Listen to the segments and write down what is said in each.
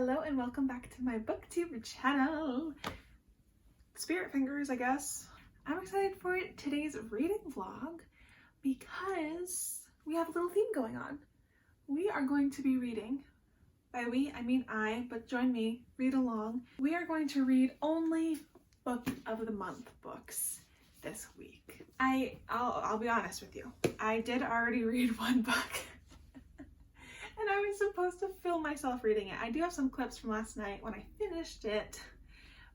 Hello and welcome back to my booktube channel. Spirit fingers, I guess. I'm excited for today's reading vlog because we have a little theme going on. We are going to be reading, by we I mean I, but join me, read along. We are going to read only book of the month books this week. I'll be honest with you. I did already read one book. And I was supposed to film myself reading it. I do have some clips from last night when I finished it.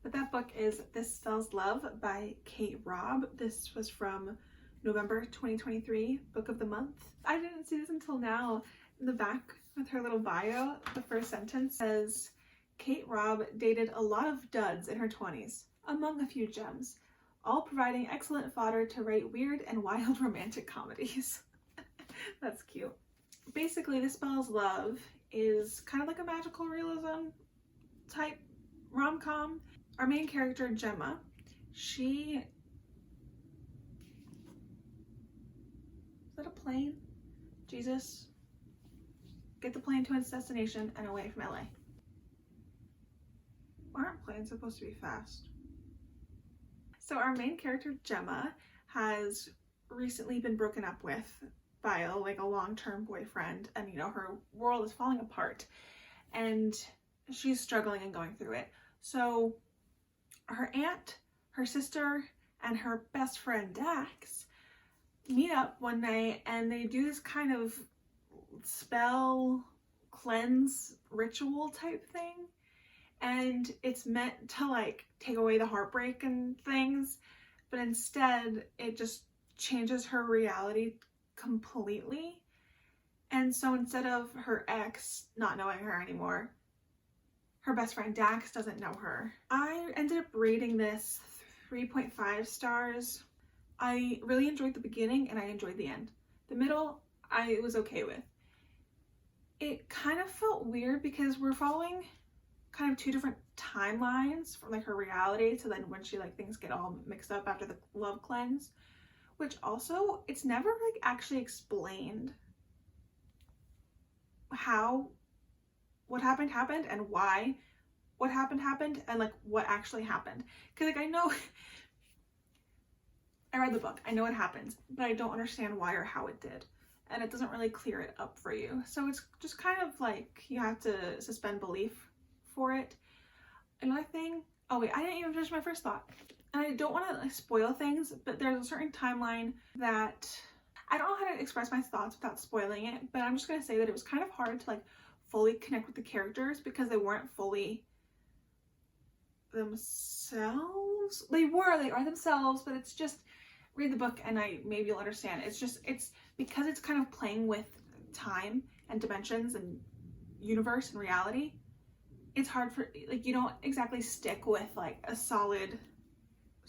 But that book is This Spells Love by Kate Robb. This was from November 2023, book of the month. I didn't see this until now. In the back with her little bio, the first sentence says, Kate Robb dated a lot of duds in her 20s, among a few gems, all providing excellent fodder to write weird and wild romantic comedies. That's cute. Basically, This Spells Love is kind of like a magical realism type rom-com. Our main character, Gemma, is that a plane? Jesus. Get the plane to its destination and away from LA. Why aren't planes supposed to be fast? So our main character, Gemma, has recently been broken up with by a long-term boyfriend, and her world is falling apart and she's struggling and going through it. So her aunt, her sister, and her best friend Dax meet up one night and they do this kind of spell cleanse ritual type thing, and it's meant to take away the heartbreak and things, but instead it just changes her reality completely. And so instead of her ex not knowing her anymore, her best friend Dax doesn't know her. I ended up rating this 3.5 stars. I really enjoyed the beginning and I enjoyed the end. The middle I was okay with. It kind of felt weird because we're following kind of two different timelines from her reality to then when she things get all mixed up after the love cleanse. Which also, it's never actually explained how what happened and why what happened and what actually happened. Because I know I read the book, I know it happens, but I don't understand why or how it did. And it doesn't really clear it up for you. So it's just kind of you have to suspend belief for it. Another thing, oh wait, I didn't even finish my first thought. And I don't want to spoil things, but there's a certain timeline that I don't know how to express my thoughts without spoiling it, but I'm just going to say that it was kind of hard to fully connect with the characters because they weren't fully themselves. They are themselves, but it's just, read the book and maybe you'll understand. It's because it's kind of playing with time and dimensions and universe and reality. It's hard for, you don't exactly stick with a solid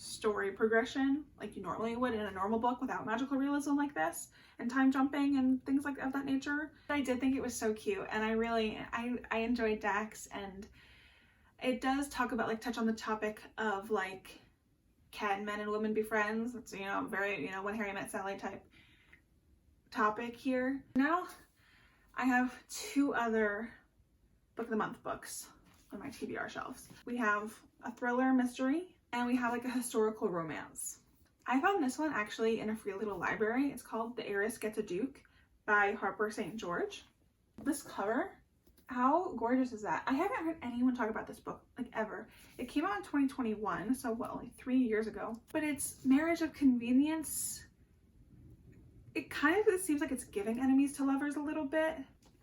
story progression like you normally would in a normal book without magical realism like this and time jumping and things of that nature. I did think it was so cute, and I enjoyed Dax, and it does talk about touch on the topic of can men and women be friends. It's very When Harry Met Sally type topic here. Now I have two other book of the month books on my TBR shelves. We have a thriller mystery and we have a historical romance. I found this one actually in a free little library. It's called The Heiress Gets a Duke by Harper St. George. This cover, how gorgeous is that? I haven't heard anyone talk about this book ever. It came out in 2021, so only 3 years ago. But it's marriage of convenience. It seems like it's giving enemies to lovers a little bit.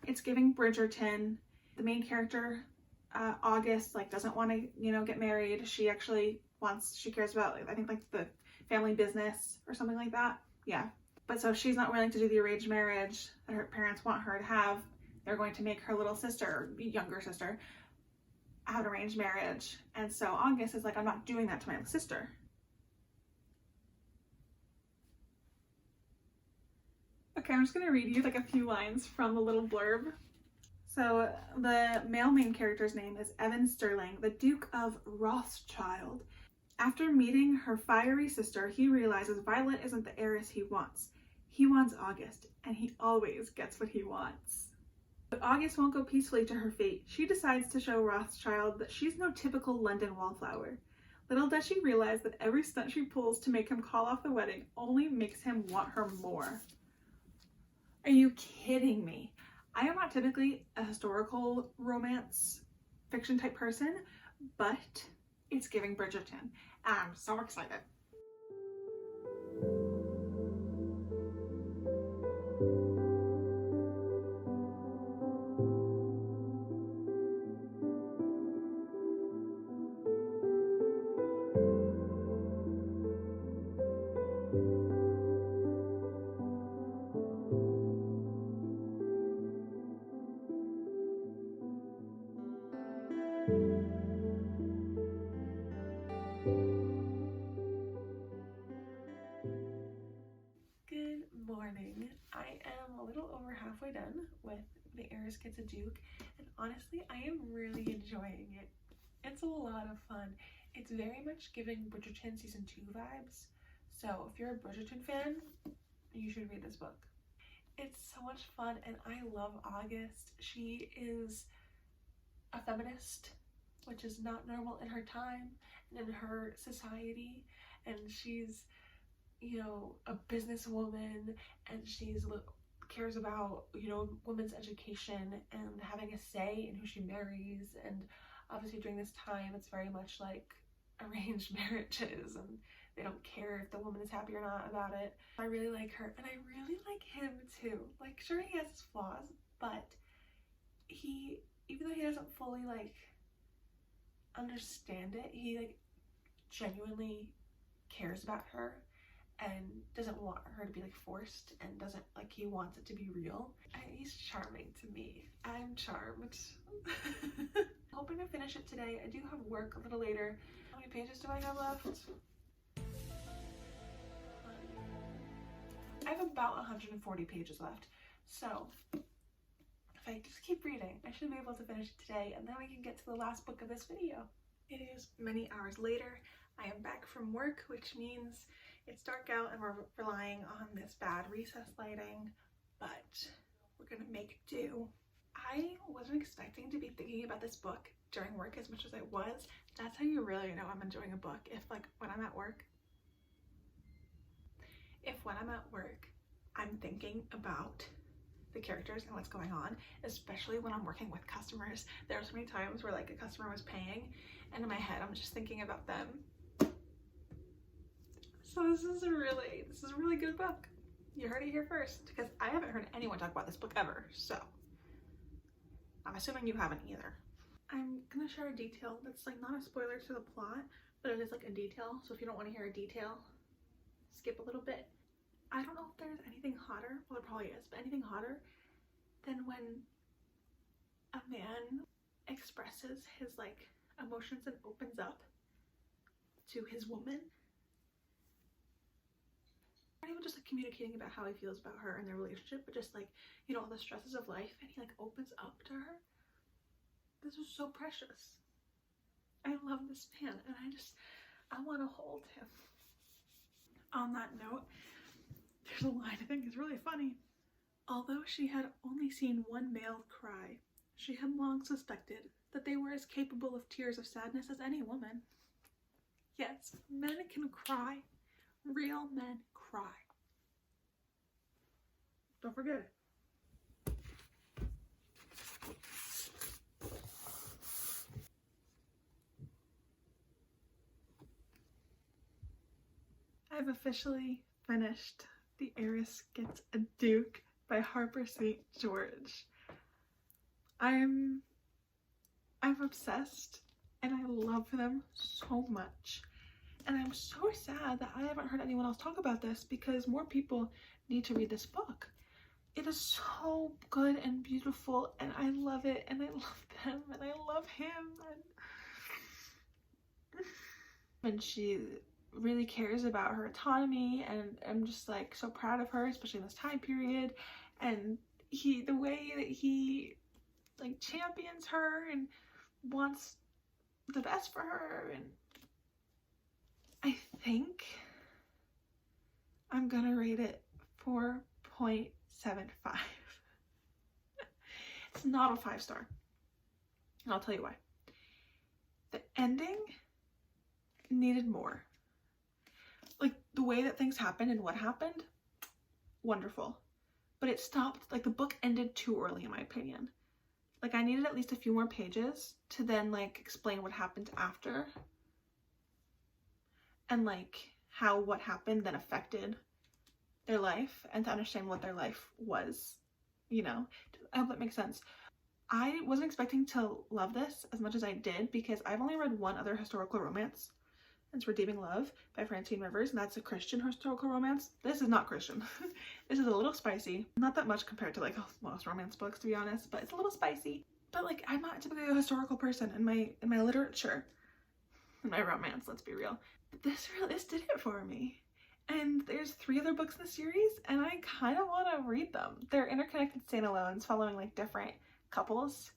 It's giving Bridgerton. The main character, August, doesn't want to, get married. She actually she cares about, I think the family business or something like that. Yeah. But so she's not willing to do the arranged marriage that her parents want her to have. They're going to make her little sister, younger sister, have an arranged marriage. And so August is I'm not doing that to my sister. Okay, I'm just going to read you a few lines from the little blurb. So the male main character's name is Evan Sterling, the Duke of Rothschild. After meeting her fiery sister, he realizes Violet isn't the heiress he wants. He wants August, and he always gets what he wants. But August won't go peacefully to her fate. She decides to show Rothschild that she's no typical London wallflower. Little does she realize that every stunt she pulls to make him call off the wedding only makes him want her more. Are you kidding me? I am not typically a historical romance fiction type person, but it's giving Bridgerton, and I'm so excited. Good morning. I am a little over halfway done with The Heiress Gets a Duke, and honestly, I am really enjoying it. It's a lot of fun. It's very much giving Bridgerton season 2 vibes, so if you're a Bridgerton fan, you should read this book. It's so much fun, and I love August. She is a feminist, which is not normal in her time and in her society, and she's, you know, a businesswoman, and she's cares about, you know, women's education and having a say in who she marries. And obviously during this time it's very much like arranged marriages, and they don't care if the woman is happy or not about it. I really like her, and I really like him too. Like, sure, he has his flaws, but he, even though he doesn't fully like understand it, he like genuinely cares about her and doesn't want her to be like forced, and doesn't like, he wants it to be real. And he's charming to me. I'm charmed. Hoping to finish it today. I do have work a little later. How many pages do I have left? I have about 140 pages left. So if I just keep reading, I should be able to finish it today, and then we can get to the last book of this video. It is many hours later. I am back from work, which means it's dark out and we're relying on this bad recess lighting, but we're gonna make do. I wasn't expecting to be thinking about this book during work as much as I was. That's how you really know I'm enjoying a book. If when I'm at work, I'm thinking about the characters and what's going on, especially when I'm working with customers. There are so many times where like a customer was paying, and in my head I'm just thinking about them. So this is a really good book. You heard it here first, because I haven't heard anyone talk about this book ever, so I'm assuming you haven't either. I'm gonna share a detail that's like not a spoiler to the plot, but it is like a detail, so if you don't want to hear a detail, skip a little bit. I don't know if there's anything hotter, well there probably is, but anything hotter than when a man expresses his like emotions and opens up to his woman. Not even just like communicating about how he feels about her and their relationship, but just like, you know, all the stresses of life, and he like opens up to her. This is so precious. I love this man, and I want to hold him. On that note, there's a line I think is really funny. Although she had only seen one male cry, she had long suspected that they were as capable of tears of sadness as any woman. Yes, men can cry. Real men cry. Don't forget it. I've officially finished The Heiress Gets a Duke by Harper St. George. I'm obsessed, and I love them so much. And I'm so sad that I haven't heard anyone else talk about this, because more people need to read this book. It is so good and beautiful, and I love it, and I love them, and I love him, and she really cares about her autonomy, and I'm just like so proud of her, especially in this time period. And the way that he like champions her and wants the best for her, and I think I'm gonna rate it 4.75. It's not a 5-star. And I'll tell you why. The ending needed more. Like, the way that things happened and what happened, wonderful. But it stopped, like, the book ended too early in my opinion. Like, I needed at least a few more pages to then, like, explain what happened after. And, like, how what happened then affected their life, and to understand what their life was, you know? I hope that makes sense. I wasn't expecting to love this as much as I did because I've only read one other historical romance. It's Redeeming Love by Francine Rivers, and that's a Christian historical romance. This is not Christian. This is a little spicy. Not that much compared to like most romance books, to be honest, but it's a little spicy. But like, I'm not typically a historical person in my literature, in my romance, let's be real. But this did it for me. And there's 3 other books in the series, and I kind of want to read them. They're interconnected standalones following like different couples.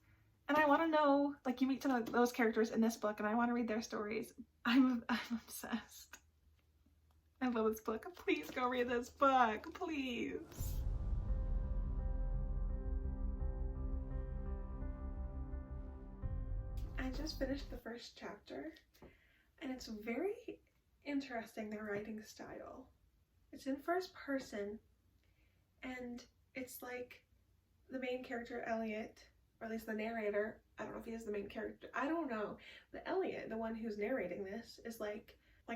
And I want to know, like, you meet some of those characters in this book, and I want to read their stories. I'm obsessed. I love this book. Please go read this book, please. I just finished the first chapter, and it's very interesting, their writing style. It's in first person, and it's like the main character, Elliot, or at least the narrator, I don't know if he is the main character, I don't know, but Elliot, the one who's narrating this, is like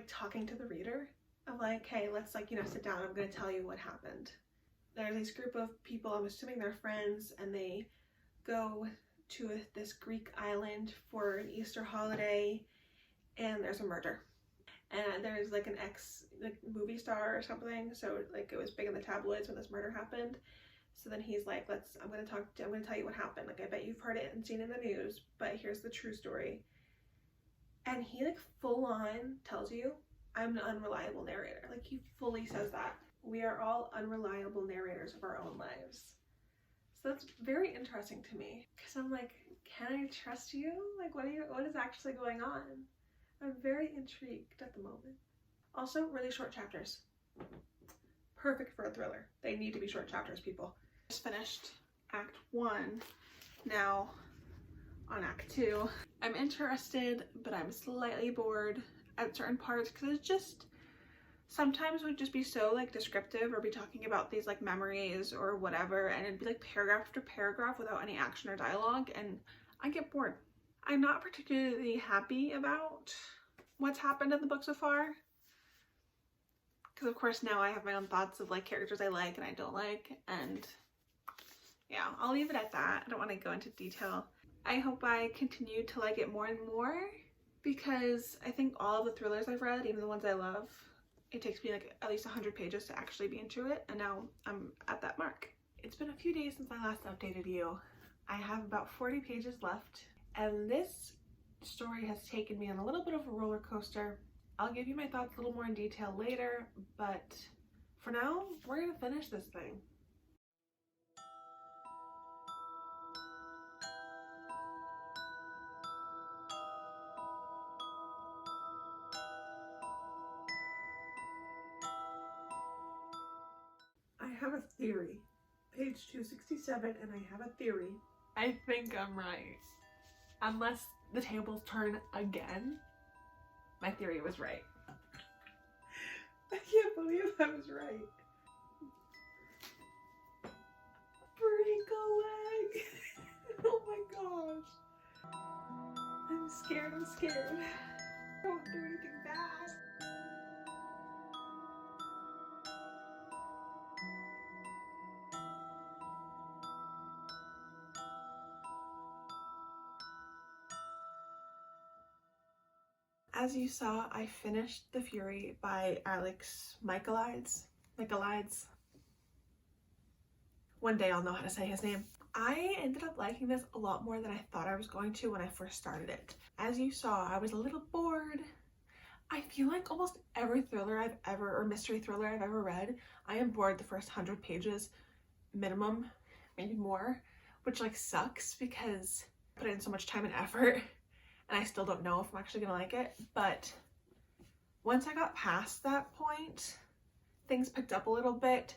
talking to the reader of like, hey, let's like, you know, sit down, I'm gonna tell you what happened. There's this group of people, I'm assuming they're friends, and they go to this Greek island for an Easter holiday, and there's a murder. And there's like an movie star or something, so like it was big in the tabloids when this murder happened. So then he's like, I'm gonna tell you what happened. Like, I bet you've heard it and seen it in the news, but here's the true story. And he like full on tells you, I'm an unreliable narrator. Like, he fully says that. We are all unreliable narrators of our own lives. So that's very interesting to me, because I'm like, can I trust you? Like, what is actually going on? I'm very intrigued at the moment. Also, really short chapters. Perfect for a thriller. They need to be short chapters, people. Just finished Act 1, now on Act 2. I'm interested, but I'm slightly bored at certain parts, because it's just, sometimes would just be so like descriptive, or be talking about these like memories or whatever, and it'd be like paragraph after paragraph without any action or dialogue, and I get bored. I'm not particularly happy about what's happened in the book so far, because of course now I have my own thoughts of like characters I like and I don't like, and yeah, I'll leave it at that. I don't want to go into detail. I hope I continue to like it more and more, because I think all of the thrillers I've read, even the ones I love, it takes me like at least 100 pages to actually be into it, and now I'm at that mark. It's been a few days since I last updated you. I have about 40 pages left, and this story has taken me on a little bit of a roller coaster. I'll give you my thoughts a little more in detail later, but for now, we're gonna finish this thing. I have a theory. Page 267, and I have a theory. I think I'm right. Unless the tables turn again, my theory was right. I can't believe I was right. Break a leg! Oh my gosh. I'm scared, I'm scared. Don't do anything bad. As you saw, I finished The Fury by Alex Michaelides. One day I'll know how to say his name. I ended up liking this a lot more than I thought I was going to when I first started it. As you saw, I was a little bored. I feel like almost every thriller I've ever, or mystery thriller I've ever read, I am bored the first 100 pages minimum, maybe more, which like sucks because I put in so much time and effort, and I still don't know if I'm actually gonna like it. But once I got past that point, things picked up a little bit.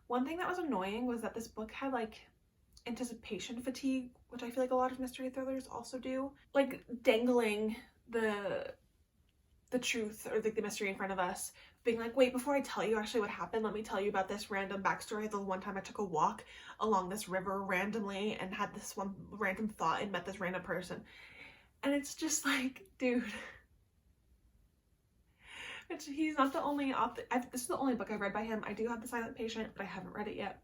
One thing that was annoying was that this book had like anticipation fatigue, which I feel like a lot of mystery thrillers also do. Like dangling the truth or like the mystery in front of us, being like, wait, before I tell you actually what happened, let me tell you about this random backstory. The one time I took a walk along this river randomly and had this one random thought and met this random person. And it's just like, dude, he's not the only author. This is the only book I've read by him. I do have The Silent Patient, but I haven't read it yet.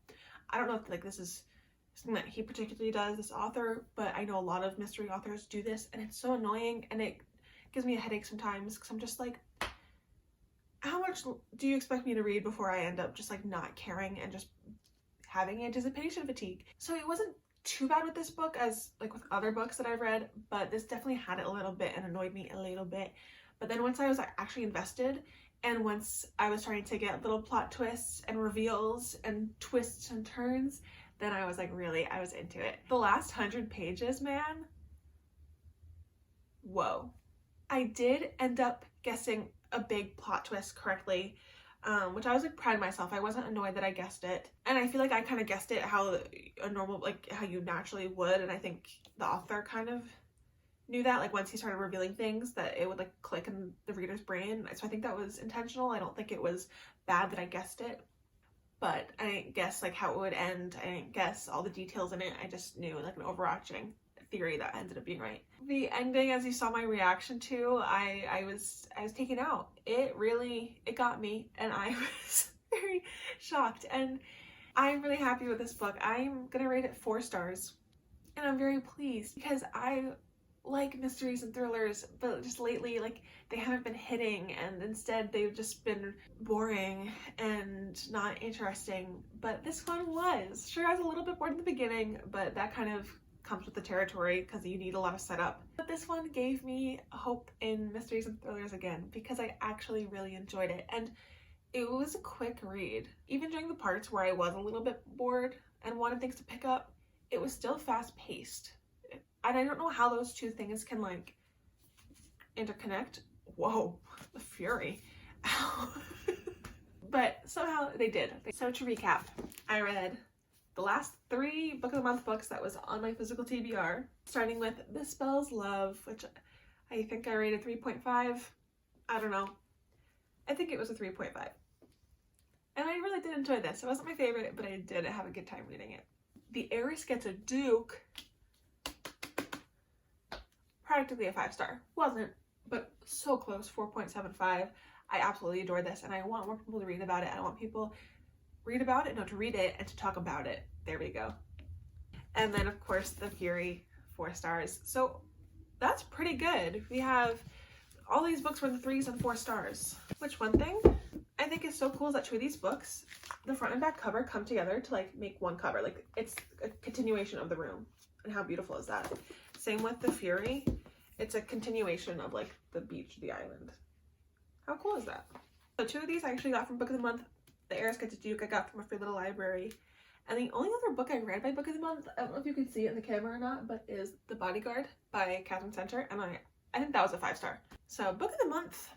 I don't know if like this is something that he particularly does, this author, but I know a lot of mystery authors do this, and it's so annoying, and it gives me a headache sometimes because I'm just like, how much do you expect me to read before I end up just like not caring and just having anticipation fatigue? So it wasn't too bad with this book as like with other books that I've read, but this definitely had it a little bit and annoyed me a little bit. But then once I was actually invested, and once I was starting to get little plot twists and reveals and twists and turns, then I was like, really, I was into it. The last 100 pages, man, whoa. I did end up guessing a big plot twist correctly, which I was like proud of myself. I wasn't annoyed that I guessed it, and I feel like I kind of guessed it how a normal, like how you naturally would, and I think the author kind of knew that, like once he started revealing things, that it would like click in the reader's brain. So I think that was intentional. I don't think it was bad that I guessed it, but I didn't guess like how it would end. I didn't guess all the details in it. I just knew like an overarching theory that ended up being right. The ending, as you saw my reaction to, I was taken out. It got me, and I was very shocked, and I'm really happy with this book. I'm gonna rate it 4 stars, and I'm very pleased because I like mysteries and thrillers, but just lately, like, they haven't been hitting, and instead they've just been boring and not interesting. But this one was. Sure, I was a little bit bored in the beginning, but that kind of comes with the territory because you need a lot of setup. But this one gave me hope in mysteries and thrillers again because I actually really enjoyed it, and it was a quick read. Even during the parts where I was a little bit bored and wanted things to pick up, it was still fast-paced. And I don't know how those two things can like interconnect. Whoa, the fury. But somehow they did. So to recap, I read the last 3 Book of the Month books that was on my physical TBR, starting with This Spells Love, which I think I rated 3.5. I don't know. I think it was a 3.5. And I really did enjoy this. It wasn't my favorite, but I did have a good time reading it. The Heiress Gets a Duke, practically a 5-star. Wasn't, but so close, 4.75. I absolutely adore this, and I want more people to read about it. I want people read about it, no, to read it and to talk about it. There we go. And then of course The Fury, 4 stars. So that's pretty good. We have all these books were the 3s and 4 stars. Which one thing I think is so cool is that 2 of these books, the front and back cover come together to like make one cover. Like it's a continuation of the room. And how beautiful is that? Same with The Fury. It's a continuation of like the beach, the island. How cool is that? So 2 of these I actually got from Book of the Month. The Heiress Gets a Duke I got from a free little library. And the only other book I read by Book of the Month, I don't know if you can see it in the camera or not, but is The Bodyguard by Catherine Center. And I think that was a 5-star. So Book of the Month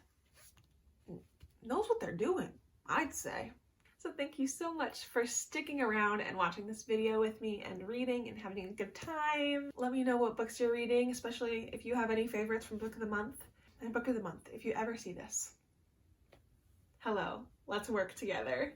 knows what they're doing, I'd say. So thank you so much for sticking around and watching this video with me and reading and having a good time. Let me know what books you're reading, especially if you have any favorites from Book of the Month. And Book of the Month, if you ever see this, hello, let's work together.